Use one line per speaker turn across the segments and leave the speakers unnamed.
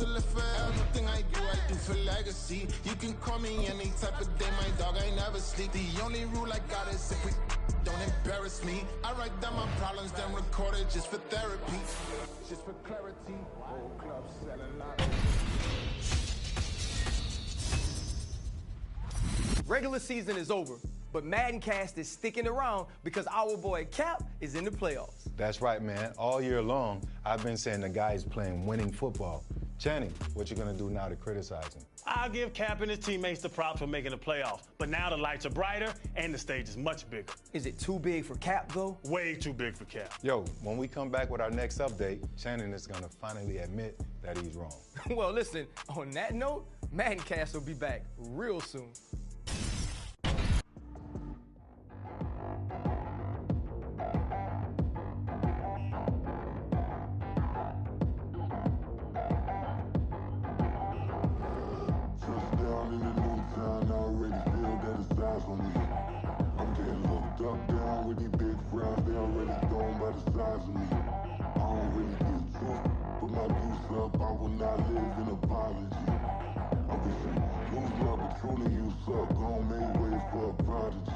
hustling for everything I do for legacy. You can call me any type of day, my dog, I never sleep. The only rule I got is if we don't embarrass me. I write down my problems, then record it just for therapy. Just for clarity, whole club selling out.
Regular season is over, but MaddenCast is sticking around because our boy Cap is in the playoffs.
That's right, man. All year long, I've been saying the guy's playing winning football. Channing, what you gonna do now to criticize him?
I'll give Cap and his teammates the props for making the playoffs, but now the lights are brighter and the stage is much bigger.
Is it too big for Cap, though?
Way too big for Cap.
Yo, when we come back with our next update, Channing is gonna finally admit that he's wrong.
Well, listen, on that note, MaddenCast will be back real soon.
I'm getting looked up, down with these big frowns. They already thrown by the size of me. I don't really get drunk, put my juice up. I will not live in apology. I wish you lose love, but truly you suck. Gon' make way for a prodigy.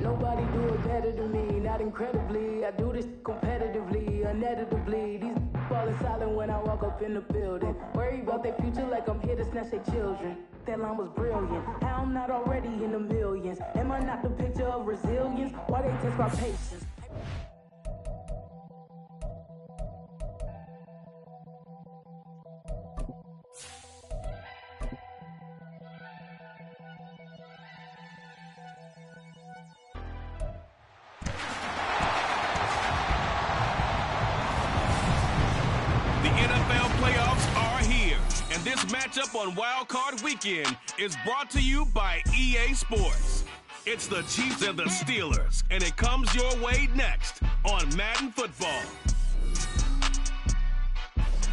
Nobody do it better than me, not incredibly. I do this competitively, uneditably. These falling silent when I walk up in the building. Worry about their future like I'm here to snatch their children. That line was brilliant. How I'm not already in the millions? Am I not the picture of resilience? Why they test my patience?
This matchup on Wild Card Weekend is brought to you by EA Sports. It's the Chiefs and the Steelers, and it comes your way next on Madden Football.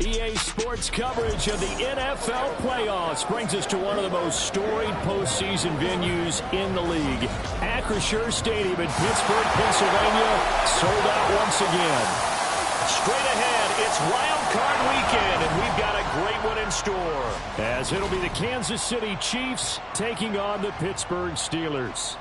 EA Sports coverage of the NFL playoffs brings us to one of the most storied postseason venues in the league. Acrisure Stadium in Pittsburgh, Pennsylvania, sold out once again. Straight ahead, it's Wild Card Weekend, and we've got a great one in store, as it'll be the Kansas City Chiefs taking on the Pittsburgh Steelers.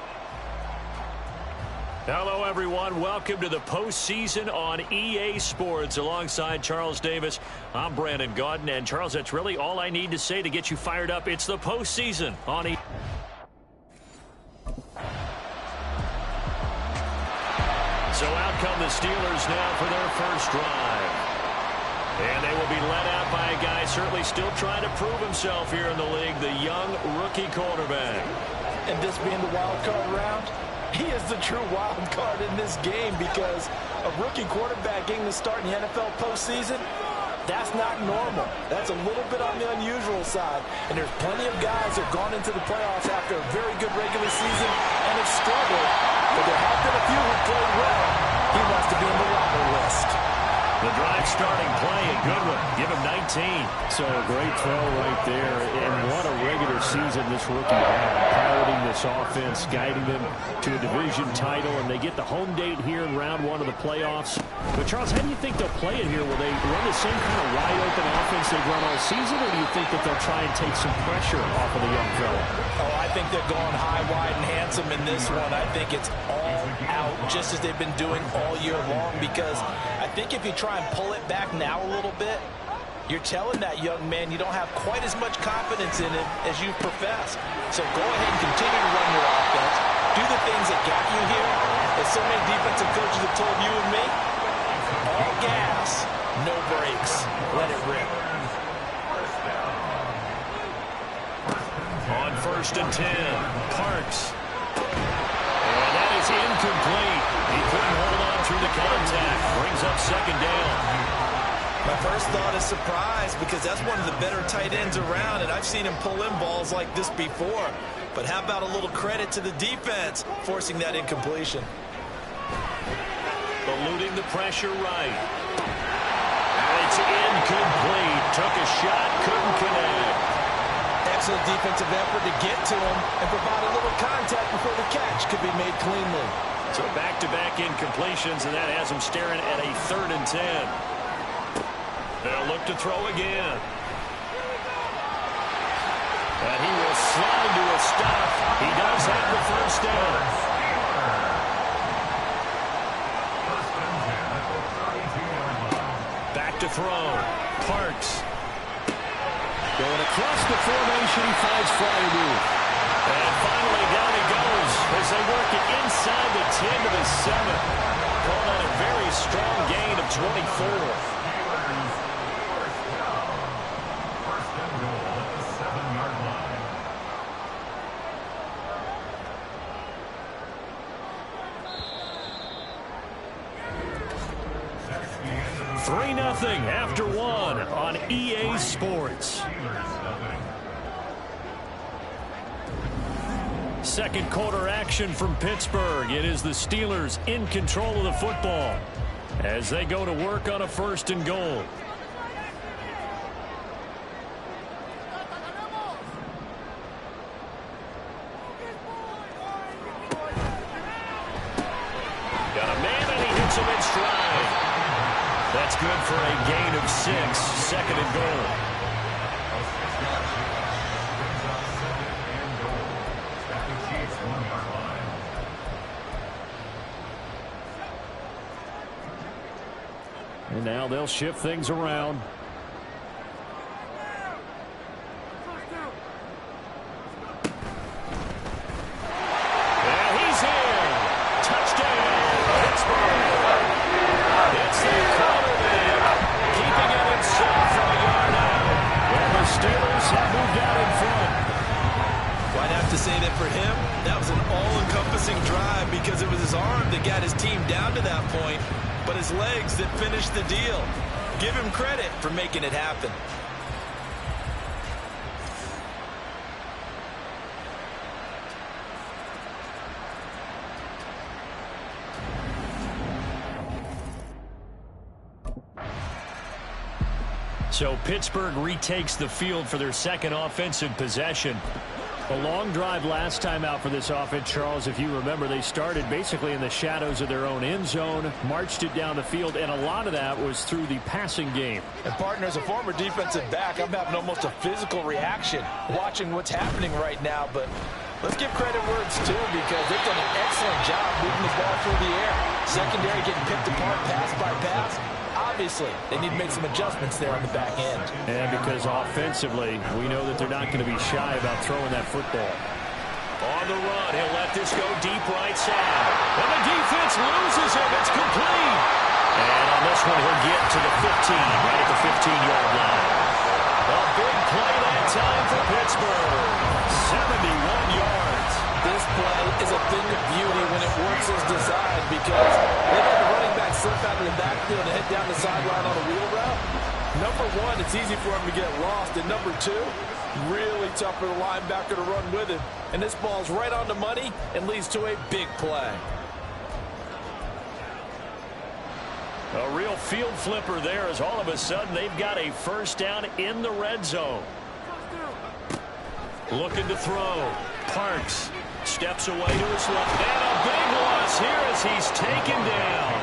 Hello, everyone. Welcome to the postseason on EA Sports. Alongside Charles Davis, I'm Brandon Gaudin. And, Charles, that's really all I need to say to get you fired up. It's the postseason on EA. So out come the Steelers now for their first drive. And they will be led out by a guy certainly still trying to prove himself here in the league, the young rookie quarterback.
And this being the wild card round, he is the true wild card in this game, because a rookie quarterback getting to start in the NFL postseason, that's not normal. That's a little bit on the unusual side. And there's plenty of guys that have gone into the playoffs after a very good regular season and have struggled. But there have been a few who played well. He wants to be on the Robert list.
The drive starting play, a good one. Give him 19. So a great throw right there. And what a regular season this rookie had. Piloting this offense, guiding them to a division title, and they get the home date here in round one of the playoffs. But, Charles, how do you think they'll play it here? Will they run the same kind of wide-open offense they've run all season, or do you think that they'll try and take some pressure off of the young fella?
Oh, I think they're going high, wide, and handsome in this one. I think it's all out, just as they've been doing all year long, because I think if you try and pull it back now a little bit, you're telling that young man you don't have quite as much confidence in it as you profess. So go ahead and continue to run your offense. Do the things that got you here. As so many defensive coaches have told you and me, all gas, no brakes. Let it rip.
On 1st and 10, Parks. And that is incomplete. He couldn't hold on through the contact. Brings up 2nd down.
My first thought is surprise, because that's one of the better tight ends around, and I've seen him pull in balls like this before. But how about a little credit to the defense forcing that incompletion?
Eluding the pressure right. It's incomplete. Took a shot, couldn't connect.
Excellent defensive effort to get to him and provide a little contact before the catch could be made cleanly.
So back-to-back incompletions, and that has him staring at a 3rd and 10. They'll look to throw again. throw. Parks. Going across the formation, he finds Freiermuth. And finally down he goes as they work it inside the 10 to the 7. Called on a very strong gain of 24. Nothing after one on EA Sports. Second quarter action from Pittsburgh. It is the Steelers in control of the football as they go to work on a 1st and goal. Got a man and he hits him in stride. That's good for a gain of 6, 2nd and goal. And now they'll shift things around.
For him, that was an all-encompassing drive because it was his arm that got his team down to that point, but his legs that finished the deal. Give him credit for making it happen.
So Pittsburgh retakes the field for their second offensive possession. A long drive last time out for this offense, Charles. If you remember, they started basically in the shadows of their own end zone, marched it down the field, and a lot of that was through the passing game.
And, partner, as a former defensive back, I'm having almost a physical reaction watching what's happening right now. But let's give credit where it's due because they've done an excellent job moving the ball through the air. Secondary getting picked apart pass by pass. Obviously, they need to make some adjustments there on the back end.
And because offensively, we know that they're not going to be shy about throwing that football. On the run, he'll let this go deep right side. And the defense loses him. It's complete. And on this one, he'll get to the 15, right at the 15-yard line. A big play that time for Pittsburgh. 71 yards.
This play is a thing of beauty when it works as designed because they let the running back slip out of the backfield and head down the sideline on a wheel route. Number one, it's easy for him to get lost. And number two, really tough for the linebacker to run with him. And this ball's right on the money and leads to a big play.
A real field flipper there as all of a sudden they've got a first down in the red zone. Looking to throw. Parks steps away to his left. And a big loss here as he's taken down.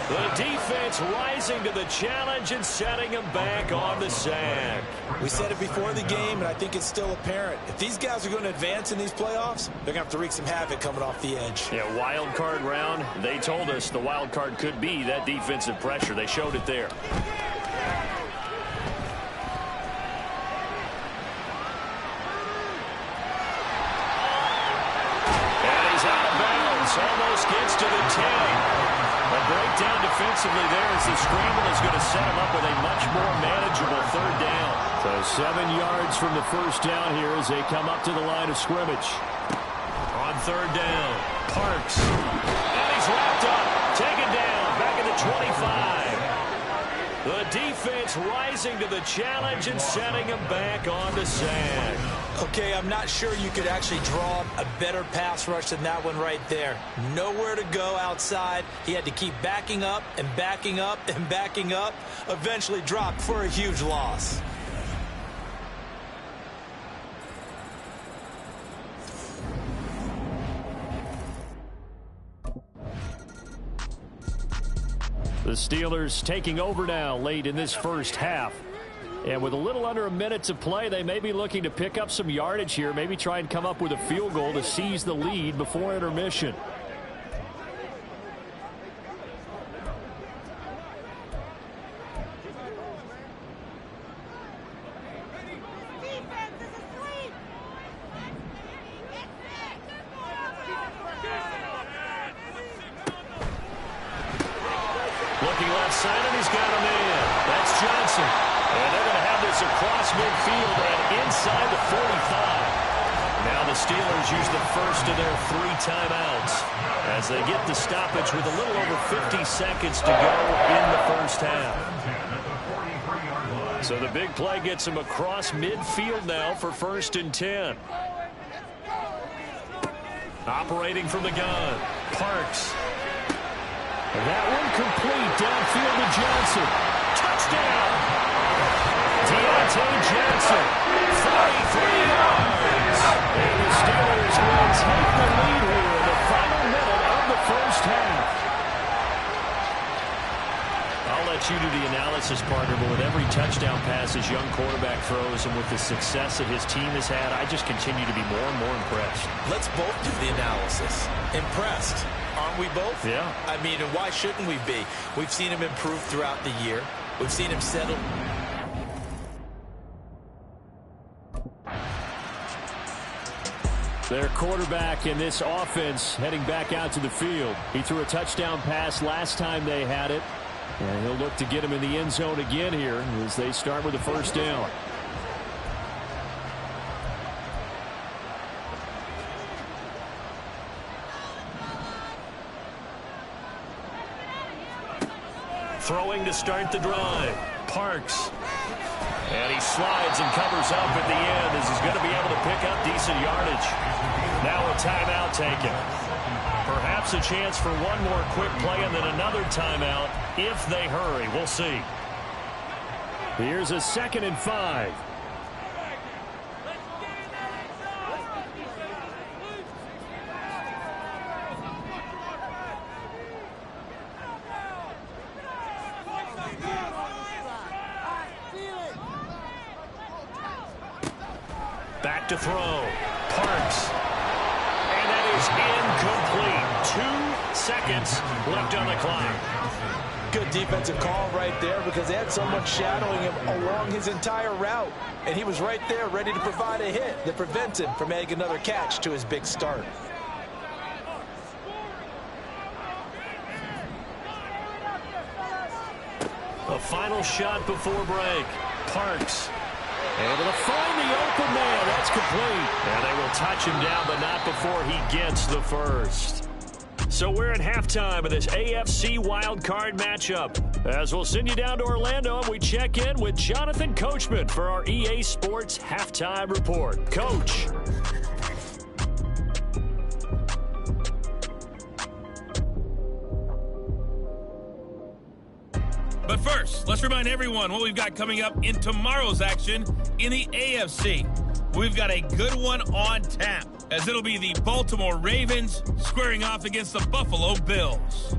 The defense rising to the challenge and setting him back on the sack.
We said it before the game, and I think it's still apparent. If these guys are going to advance in these playoffs, they're going to have to wreak some havoc coming off the edge.
Yeah, wild card round. They told us the wild card could be that defensive pressure. They showed it there. Almost gets to the 10. A breakdown defensively there as the scramble is going to set him up with a much more manageable third down. So 7 yards from the first down here as they come up to the line of scrimmage. On third down, Parks. And he's wrapped up. Taken down. Back at the 25. The defense rising to the challenge and setting him back on the sack.
Okay, I'm not sure you could actually draw a better pass rush than that one right there. Nowhere to go outside. He had to keep backing up and backing up and backing up. Eventually dropped for a huge loss.
The Steelers taking over now late in this first half. And with a little under a minute to play, they may be looking to pick up some yardage here, maybe try and come up with a field goal to seize the lead before intermission. left side, and he's got a man. That's Johnson. And they're going to have this across midfield and inside the 45. Now the Steelers use the first of their 3 timeouts as they get the stoppage with a little over 50 seconds to go in the first half. So the big play gets him across midfield now for 1st and 10. Operating from the gun, Parks. And that one complete downfield to Johnson. Touchdown! Deontay Johnson, 43 yards. And the Steelers will take the lead here in the final minute of the first half. I'll let you do the analysis, partner, but with every touchdown pass his young quarterback throws and with the success that his team has had, I just continue to be more and more impressed.
Let's both do the analysis. Impressed. Aren't we both?
Yeah.
I mean, and why shouldn't we be? We've seen him improve throughout the year. We've seen him settle.
Their quarterback in this offense heading back out to the field. He threw a touchdown pass last time they had it. And he'll look to get him in the end zone again here as they start with the first down. Throwing to start the drive. Parks. And he slides and covers up at the end as he's going to be able to pick up decent yardage. Now a timeout taken. Perhaps a chance for one more quick play and then another timeout if they hurry. We'll see. Here's a 2nd and 5. Back to throw. Parks. And that is incomplete. 2 seconds left on the clock.
Good defensive call right there because they had someone shadowing him along his entire route. And he was right there ready to provide a hit that prevents him from adding another catch to his big start.
A final shot before break. Parks. Able to find the open man. That's complete. And they will touch him down, but not before he gets the first. So we're at halftime of this AFC wildcard matchup. As we'll send you down to Orlando, and we check in with Jonathan Coachman for our EA Sports Halftime Report. Coach.
But first, let's remind everyone what we've got coming up in tomorrow's action in the AFC. We've got a good one on tap, as it'll be the Baltimore Ravens squaring off against the Buffalo Bills.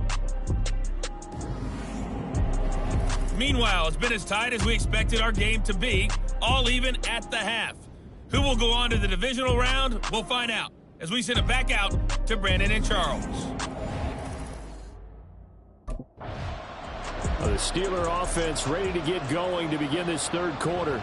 Meanwhile, it's been as tight as we expected our game to be, all even at the half. Who will go on to the divisional round? We'll find out as we send it back out to Brandon and Charles.
The Steeler offense ready to get going to begin this third quarter.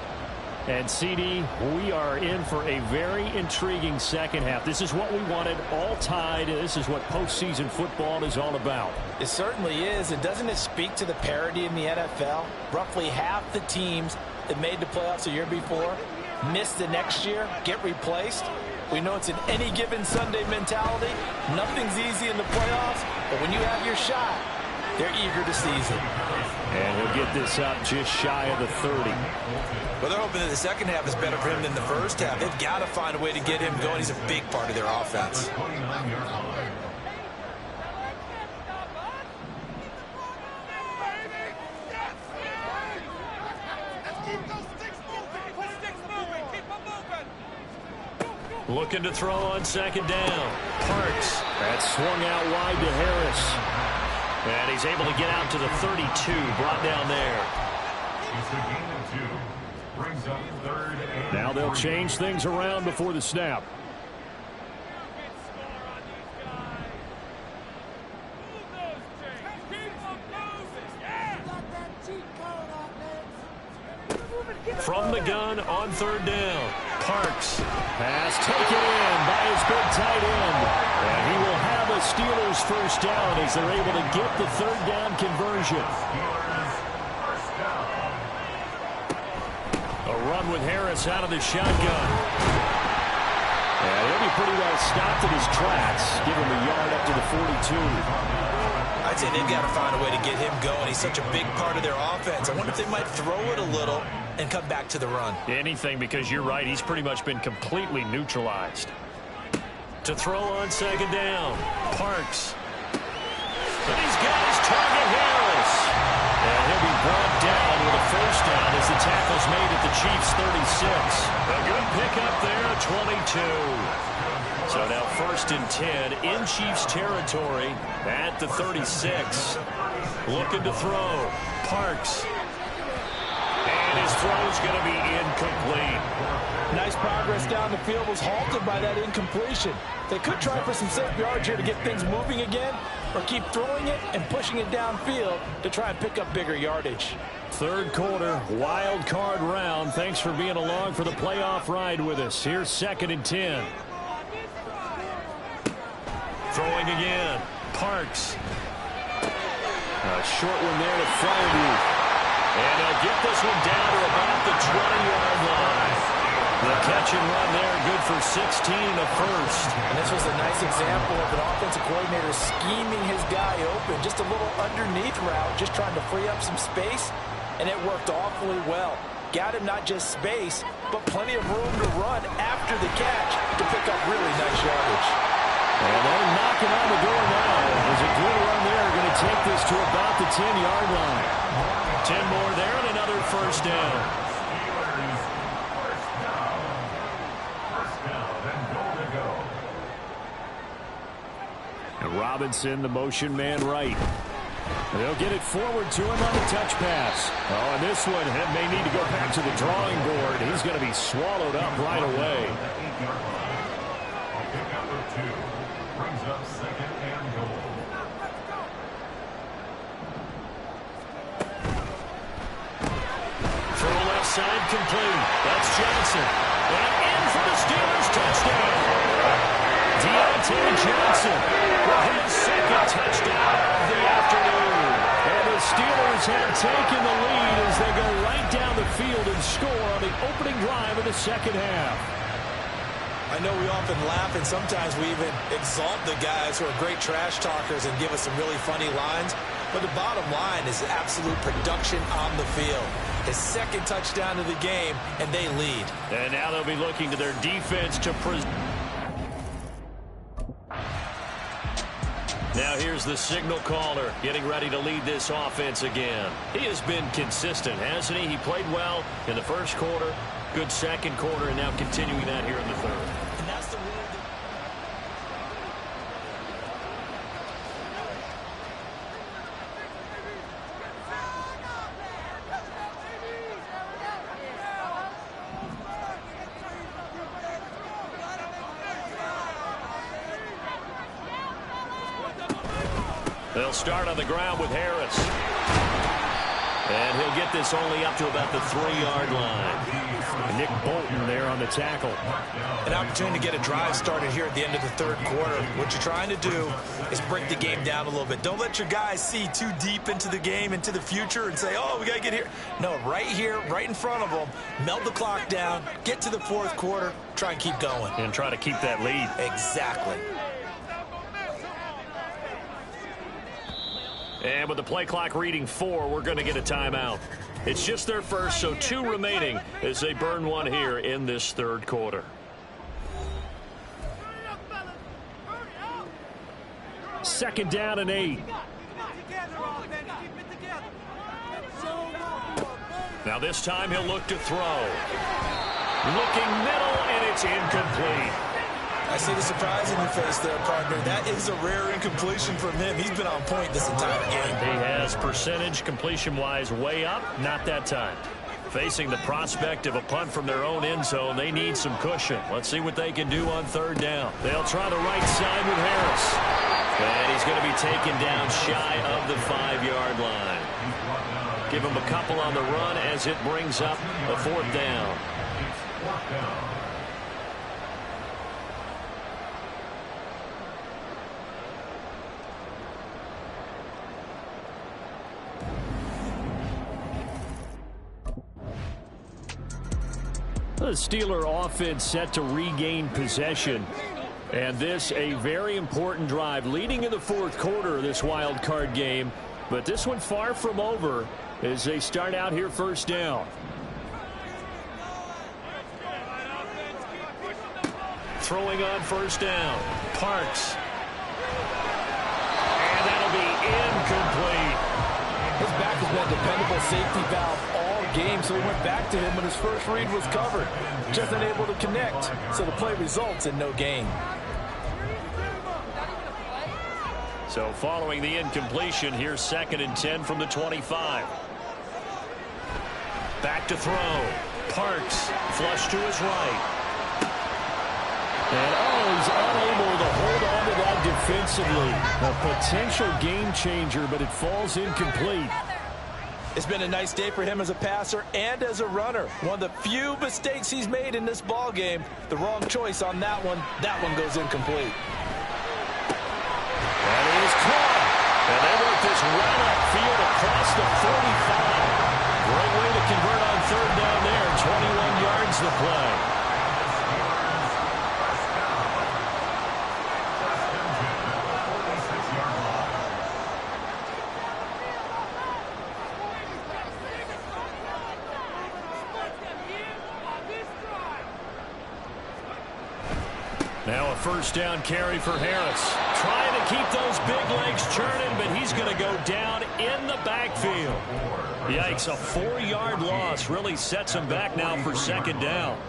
And, CD, we are in for a very intriguing second half. This is what we wanted, all tied. This is what postseason football is all about.
It certainly is. And doesn't it speak to the parity in the NFL? Roughly half the teams that made the playoffs the year before miss the next year, get replaced. We know it's an any given Sunday mentality. Nothing's easy in the playoffs, but when you have your shot, they're eager to seize it.
And he'll get this up just shy of the 30.
Well, they're hoping that the second half is better for him than the first half. They've got to find a way to get him going. He's a big part of their offense.
Looking to throw on second down. Parks. That's swung out wide to Harris. And he's able to get out to the 32, brought down there. Now they'll change things around before the snap. From the gun on third down. Parks. Pass taken in by his big tight end. And he will have a a Steelers first down as they're able to get the third down conversion. A run with Harris out of the shotgun. And he'll be pretty well stopped in his tracks. Give him a yard up to the 42.
I'd say they've got to find a way to get him going. He's such a big part of their offense. I wonder if they might throw it a little and come back to the run.
Anything, because you're right. He's pretty much been completely neutralized. To throw on second down, Parks. And he's got his target, Harris. And he'll be brought down with a first down as the tackle's made at the Chiefs' 36. A good pickup there, 22. So now 1st and 10 in Chiefs territory at the 36. Looking to throw. Parks. And his throw's going to be incomplete.
Nice progress down the field, was halted by that incompletion. They could try for some safe yards here to get things moving again, or keep throwing it and pushing it downfield to try and pick up bigger yardage.
Third quarter, wild card round. Thanks for being along for the playoff ride with us. Here's 2nd and 10. Throwing again. Parks. A short one there to Freiermuth. And they'll get this one down to about the 20-yard line. The catch and run there, good for 16 and a first.
And this was a nice example of an offensive coordinator scheming his guy open. Just a little underneath route, just trying to free up some space, and it worked awfully well. Got him not just space, but plenty of room to run after the catch to pick up really nice yardage.
And they're knocking on the door now. There's a good run there, going to take this to about the 10-yard line. 10 more there and another first down. And Robinson, the motion man right. They'll get it forward to him on the touch pass. Oh, and this one may need to go back to the drawing board. He's going to be swallowed up right away. Throw left side complete. That's Johnson. And in for the Steelers touchdown. Deontay Johnson with his second touchdown of the afternoon. And the Steelers have taken the lead as they go right down the field and score on the opening drive of the second half.
I know we often laugh, and sometimes we even exalt the guys who are great trash talkers and give us some really funny lines. But the bottom line is absolute production on the field. His second touchdown of the game, and they lead.
And now they'll be looking to their defense to Now here's the signal caller getting ready to lead this offense again. He has been consistent, hasn't he? He played well in the first quarter, good second quarter, and now continuing that here in the third.
And that's the rule.
They'll start on the ground with Harris. And he'll get this only up to about the 3-yard line. And Nick Bolton there on the tackle.
An opportunity to get a drive started here at the end of the third quarter. What you're trying to do is break the game down a little bit. Don't let your guys see too deep into the game, into the future, and say, oh, we got to get here. No, right here, right in front of them, melt the clock down, get to the fourth quarter, try and keep going.
And try to keep that lead.
Exactly.
And with the play clock reading 4, we're going to get a timeout. It's just their first, so 2 remaining as they burn one here in this third quarter. Second down and 8. Now this time he'll look to throw. Looking middle, and it's incomplete.
I see the surprise in your face there, partner. That is a rare incompletion from him. He's been on point this entire game.
He has percentage completion-wise way up. Not that time. Facing the prospect of a punt from their own end zone, they need some cushion. Let's see what they can do on third down. They'll try the right side with Harris. And he's going to be taken down shy of the 5-yard line. Give him a couple on the run as it brings up a 4th down. The Steeler offense set to regain possession. And this a very important drive leading in the fourth quarter of this wild card game. But this one far from over as they start out here first down. Throwing on first down. Parks. And that'll be incomplete.
His back has been a dependable safety valve all game, so he went back to him when his first read was covered. Just unable to connect, so the play results in no gain.
So following the incompletion, here's 2nd and 10 from the 25. Back to throw. Parks, flush to his right. And he's unable to hold on to that defensively. A potential game changer, but it falls incomplete.
It's been a nice day for him as a passer and as a runner. One of the few mistakes he's made in this ball game. The wrong choice on that one. That one goes incomplete.
That is caught. And they work this run upfield across the 45. Great way to convert on third down there. 21 yards the play. Now a first down carry for Harris. Trying to keep those big legs churning, but he's going to go down in the backfield. Yikes, a 4-yard loss really sets him back now for second down.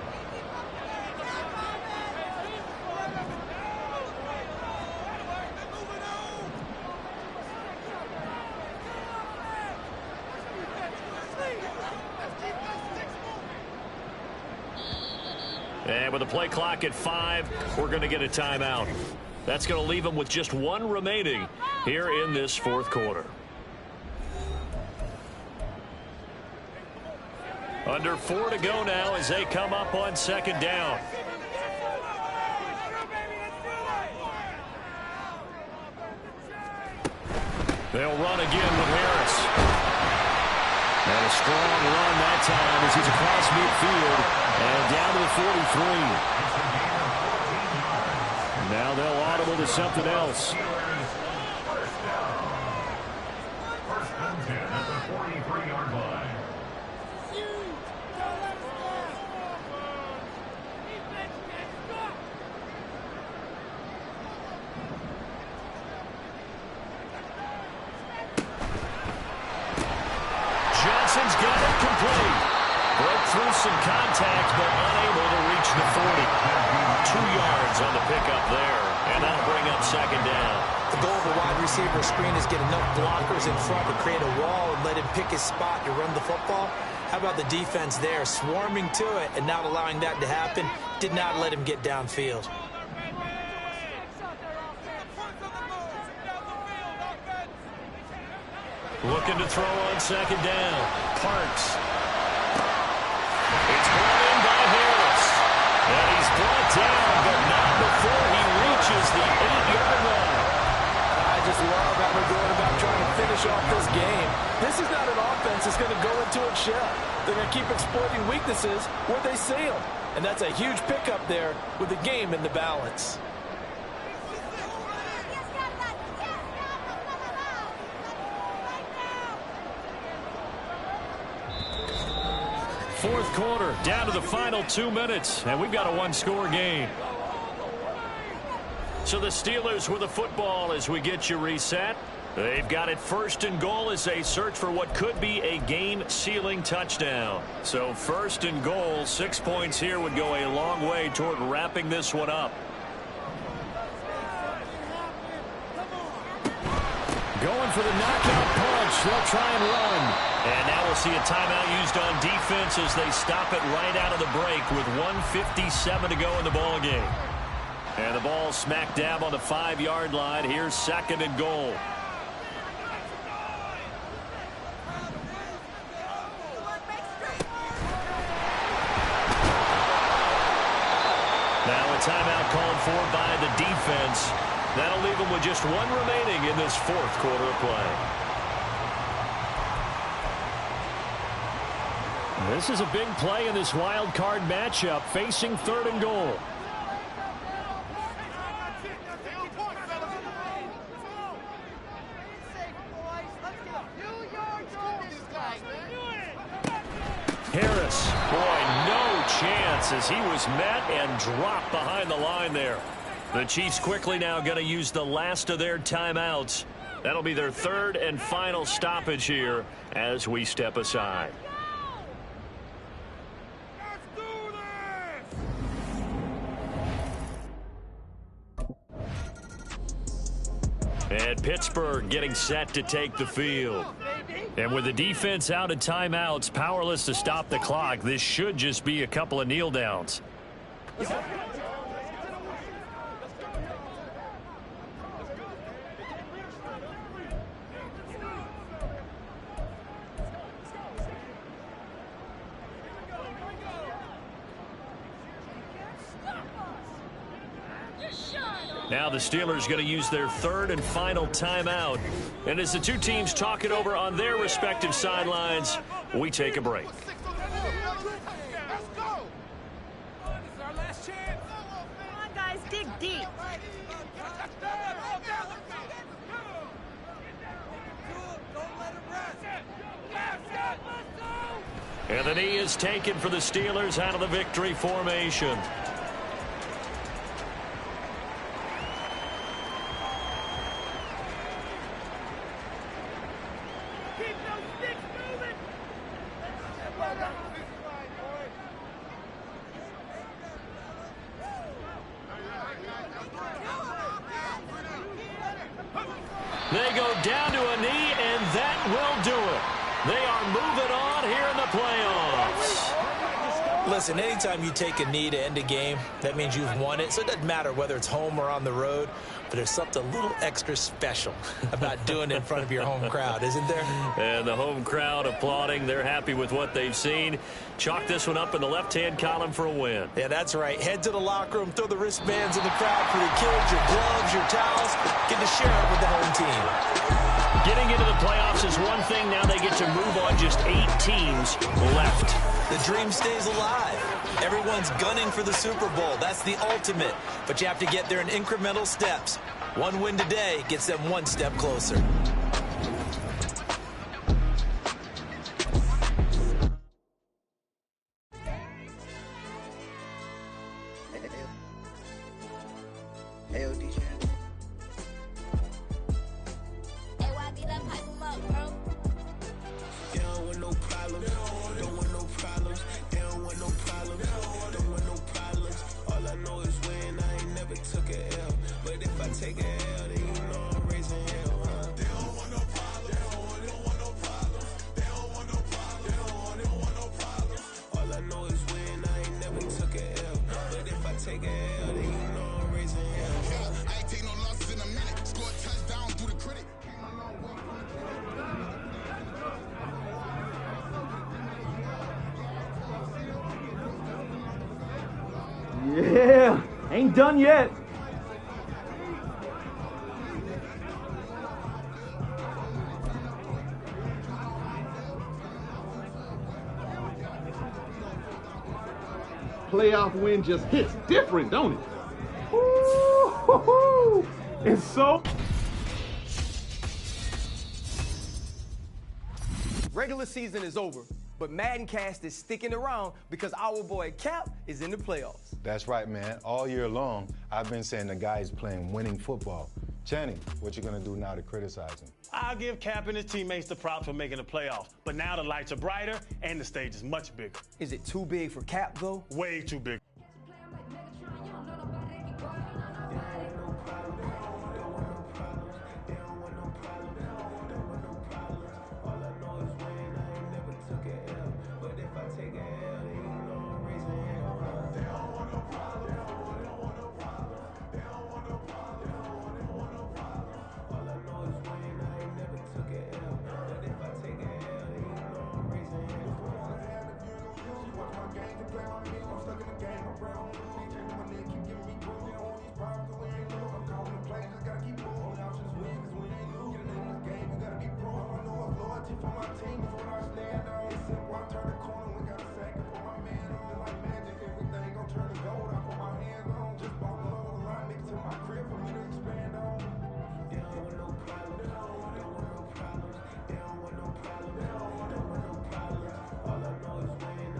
And with the play clock at 5, we're going to get a timeout. That's going to leave them with just 1 remaining here in this fourth quarter. Under 4 to go now as they come up on second down. They'll run again with Harris. And a strong run that time as he's across midfield and down to the 43. Now they'll audible to something else.
First and 10 at the 43-yard line.
Johnson's got it complete. Broke through some contact, but unable to reach the 40. 2 yards on the pickup there, and that'll bring up second down.
The goal of a wide receiver screen is get enough blockers in front to create a wall and let him pick his spot to run the football. How about the defense there, swarming to it and not allowing that to happen? Did not let him get downfield.
Looking to throw on second down. Parks. It's brought in by Harris. And he's brought down, but not before he reaches the 8-yard line.
I just love how they're going about trying to finish off this game. This is not an offense that's going to go into its shell. They're going to keep exploiting weaknesses where they see them. And that's a huge pickup there with the game in the balance.
Fourth quarter, down to the final 2 minutes, and we've got a 1-score game. So the Steelers with the football as we get you reset. They've got it first and goal as they search for what could be a game-sealing touchdown. So first and goal, 6 points here would go a long way toward wrapping this one up. Going for the knockout punch. They'll try and run. And now we'll see a timeout used on defense as they stop it right out of the break with 1:57 to go in the ball game. And the ball smack dab on the 5-yard line. Here's second and goal. Now a timeout called for by the defense. That'll leave them with just 1 remaining in this fourth quarter of play. This is a big play in this wild card matchup, facing 3rd and goal. Harris, boy, no chance as he was met and dropped behind the line there. The Chiefs quickly now going to use the last of their timeouts. That'll be their 3rd and final stoppage here as we step aside. And Pittsburgh getting set to take the field. And with the defense out of timeouts, powerless to stop the clock, this should just be a couple of kneel downs. Now the Steelers going to use their 3rd and final timeout. And as the two teams talk it over on their respective sidelines, we take a break.
Come on, guys, dig deep.
And the knee is taken for the Steelers out of the victory formation. They go down to a knee, and that will do it. They are moving on here in the playoffs.
Listen, anytime you take a knee to end a game, that means you've won it. So it doesn't matter whether it's home or on the road, but there's something a little extra special about doing it in front of your home crowd, isn't there?
And the home crowd applauding. They're happy with what they've seen. Chalk this one up in the left-hand column for a win.
Yeah, that's right. Head to the locker room, throw the wristbands in the crowd for your kids, your gloves, your towels. Get to share it with the home team.
Getting into the playoffs is one thing. Now they get to move on. Just 8 teams left.
The dream stays alive. Everyone's gunning for the Super Bowl. That's the ultimate. But you have to get there in incremental steps. One win today gets them one step closer.
Yeah, ain't done yet. Playoff win just hits different, don't it? Ooh, it's so...
Regular season is over, but MaddenCast is sticking around because our boy Cap is in the playoffs.
That's right, man. All year long, I've been saying the guy's playing winning football. Channing, what you gonna do now to criticize him?
I'll give Cap and his teammates the props for making the playoffs, but now the lights are brighter and the stage is much bigger.
Is it too big for Cap, though?
Way too big.
simple, I turn the corner, we got a sack and put my man on like magic. Everything gon' turn to gold, I put my hands on. Just bought a load of line niggas to my crib for me to expand on. They don't want no problems, they don't want no problems, they don't want no problems, they don't want no problems. All I know is winning.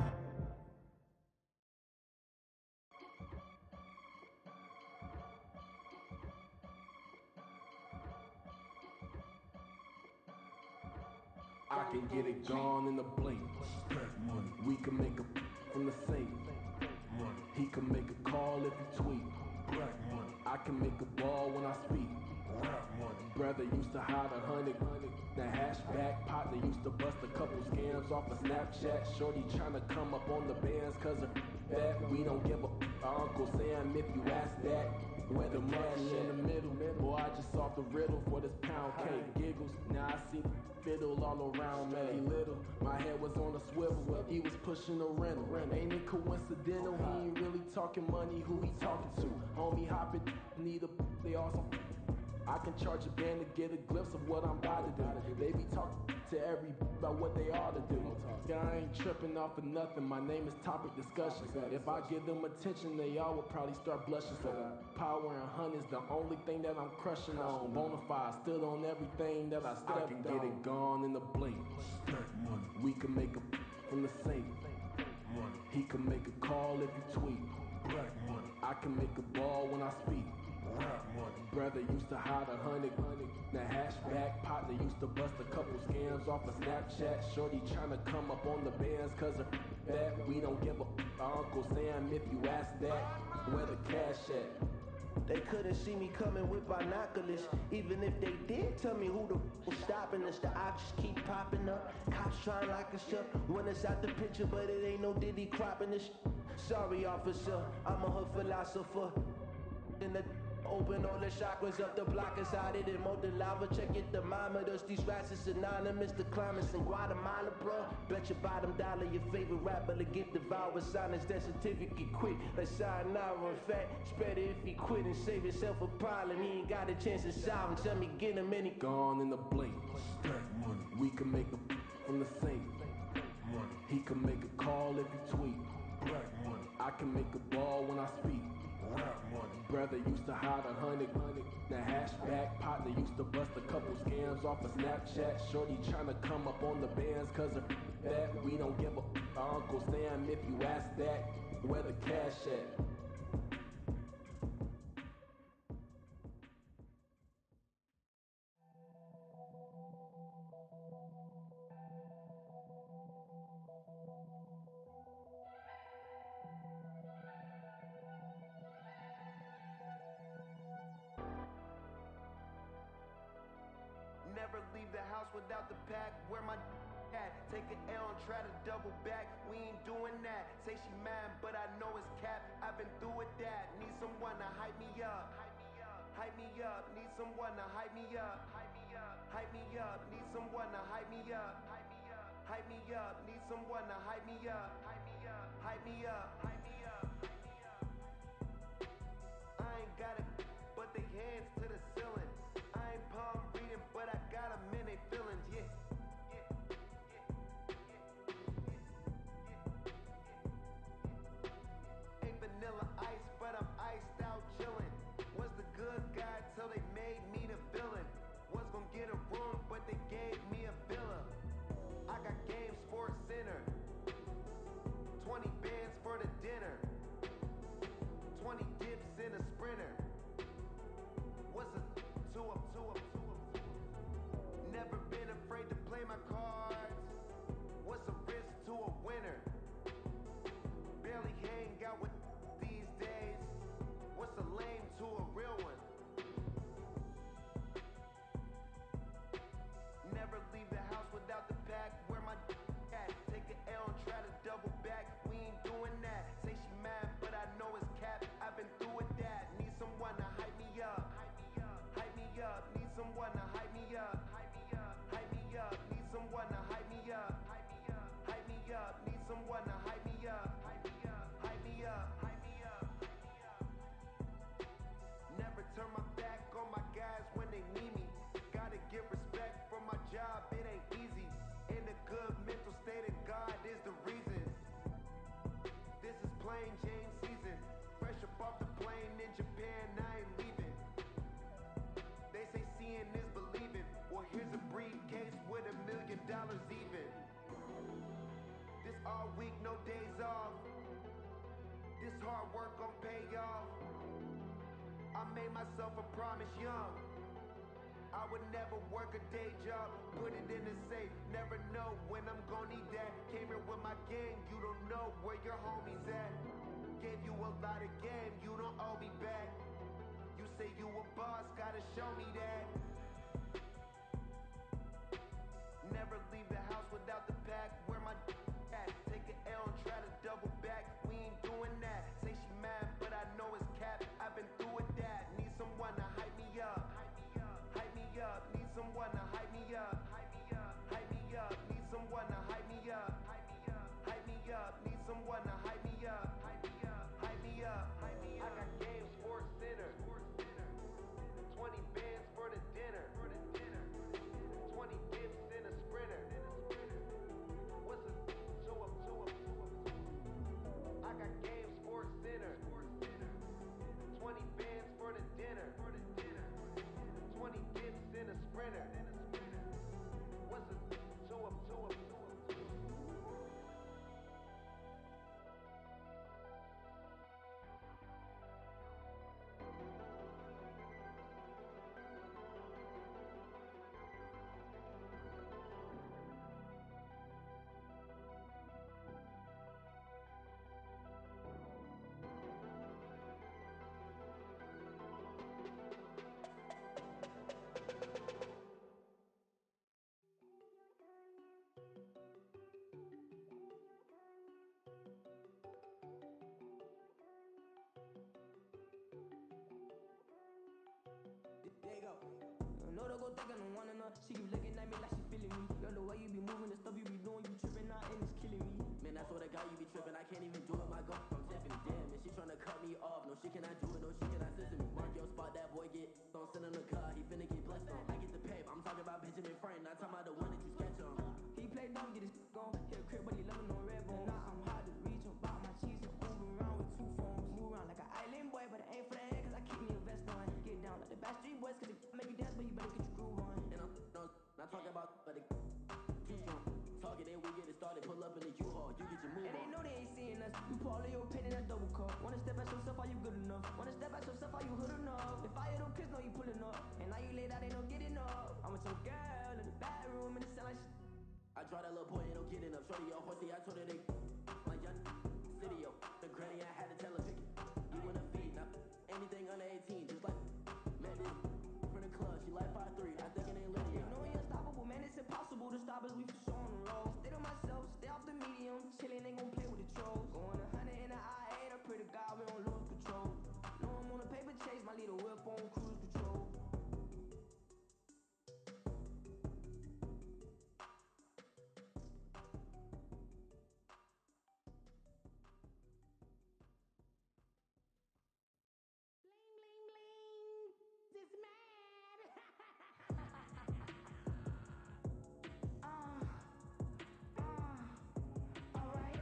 I can get it gone in a blink. We can make a from the safe. He can make a call if he tweet. I can make a ball when I speak. Brother used to hide 100. The hashback partner used to bust a couple scams off of Snapchat. Shorty tryna come up on the bands cause of that. We don't give a Uncle Sam if you ask that. Where the money in the middle. Boy, I just solved the riddle for this pound cake. Giggles, now I see fiddle all around me. He little, my head was on a swivel. He was pushing a rental. Ain't it coincidental? He ain't really talking money. Who he talking to? Homie hopping, need a they awesome. I can charge a band to get a glimpse of what I'm about to do. They be talking to every about what they ought to do. Yeah, I ain't tripping off of nothing. My name is Topic Discussions. If I give them attention, they all would probably start blushing. So power and hunt is the only thing that I'm crushing on. Bonafide, stood on everything that I stepped on. I can get it gone in a blink. We can make a from the safe. He can make a call if he tweet. I can make a ball when I speak. Brother used to hide 100. The hashback partner used to bust a couple scams off of Snapchat. Shorty tryna come up on the bands cause of that. We don't give a Uncle Sam if you ask that. Where the cash at?
They couldn't see me coming with binoculars. Even if they did, tell me who the was stopping us. The options keep popping up. Cops trying lock us up. When it's out the picture, but it ain't no Diddy cropping this. Sorry, officer, I'm a hood philosopher. In the open all the chakras up the block inside it and molten lava. Check your thermometers. These rats is synonymous to climates in Guatemala, bro. Bet your bottom dollar your favorite rapper to get devoured. Sign his death certificate quick. Like sayonara. In fact, it's better if he quit and save himself a problem. He ain't got a chance to solve him. Tell me get him and he
gone in the blink. We can make a from the safe. He can make a call if he tweet. I can make a ball when I speak. Brother used to hide 100. The hashback partner used to bust a couple scams off of Snapchat. Shorty tryna come up on the bands cause of that. We don't give a Uncle Sam if you ask that. Where the cash at?
Never leave the house without the pack. Where my at? Take an L and try to double back. We ain't doing that. Say she mad, but I know it's cap. I've been through with that. Need someone to hype me up. Hype me up. Need someone to hype me up. Hype me up. Need someone to hype me up. Hype me up. Need someone to hype me up. Hype me up. Hype me up. I ain't got it, but they hands to the ceiling. I ain't palm reading, but I got them in they feelings, yeah. Ain't vanilla ice, but I'm iced out chillin'. Was the good guy till they made me the villain. Was gonna get a room, but they gave me a villa. I got game Sports Center. 20 bands for the dinner. 20 dips in a sprinter. What's a two up? Never been afraid to play my cards. What's a risk to a winner? Barely hang out with these days. What's a lame to a real one? Never leave all week, no days off. This hard work gon' pay off. I made myself a promise young. I would never work a day job, put it in the safe, never know when I'm gon' need that. Came here with my gang, you don't know where your homies at. Gave you a lot of game, you don't owe me back. You say you a boss, gotta show me that. Never leave the house without the pack, where my at? Take an L and try to double back, we ain't doing that. Say she mad, but I know it's cap, I've been through with that. Need someone to hype me up. Hype me up, need someone to hype me up. Hype me up, need someone to hype me up. Hype me up, need someone to hype me up. Hype me up, I got Game Sports Center. 20 bands for the dinner. 20 dips in a sprinter. What's a to 'em? I got Game Sports Center. 20 bands for the dinner. 20 dips in a sprinter. What's a to 'em?
There you go. No, don't go thinking I'm one enough. She keep looking at me like she feeling me. Girl, the way you be moving, the stuff you be doing, you tripping out and it's killing me. Man, I swear to God, you be tripping. I can't even do it. My girl from Tiffany. Damn, man, she tryna cut me off. No, she cannot do it. No, she cannot listen to me. Mark your spot, that boy get don't send him the car. He finna get blessed on. I get the pay. I'm talking about Benjamin Franklin. Not talking about the one that you sketch on. He play dumb, get his gone. Hit a crib, but he loving no red bone. Now I'm hard to reach. I'm about my cheese. I'm moving around with 2 phones. Move around like an island boy, but it ain't for the head, cause I keep me a vest on. Get down like the Backstreet Boys, cause it make you dance, but you better get your groove on. And I'm not talking about, but it too strong. Talking, then we get it started. Pull up in the U-Haul, you get your move on. And they know they ain't seeing us. You put all of your pain in that double cup. Wanna step at yourself, are you good enough? Wanna step at yourself, are you hood enough? If I hear them kids, know you pulling up. And now you laid out, they don't get enough. I'm with your girl in the bedroom, and it sound like shit. I draw that little boy, ain't no getting up. Shorty all horsey, I told her they like young city, yo. The granny, I had to tell her pick it. You in a feed, not anything under 18, just like met this from the club. She like 5'3", I think it ain't Lydia. They know we unstoppable, man, it's impossible to stop us. We for sure on the road. Stay to myself, stay off the medium. Chillin', ain't gon' play with the trolls. Going 100 in the IA, I pray to God we don't lose control. Know I'm on a paper chase, my little whip on cruise control.
This mad. Alright.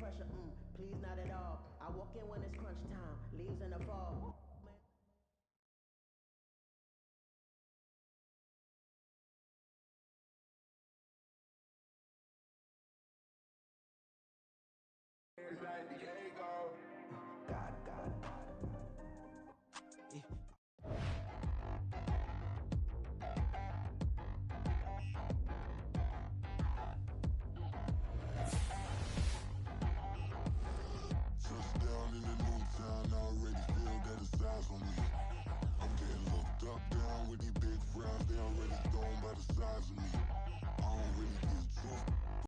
pressure, please not at all. I walk in when it's crunch time, leaves in the fall.
Touchdown in the new town, I already feel that it's eyes on me. I'm getting looked up, down with these big frowns, they already gone by the size of me. I don't really get truth.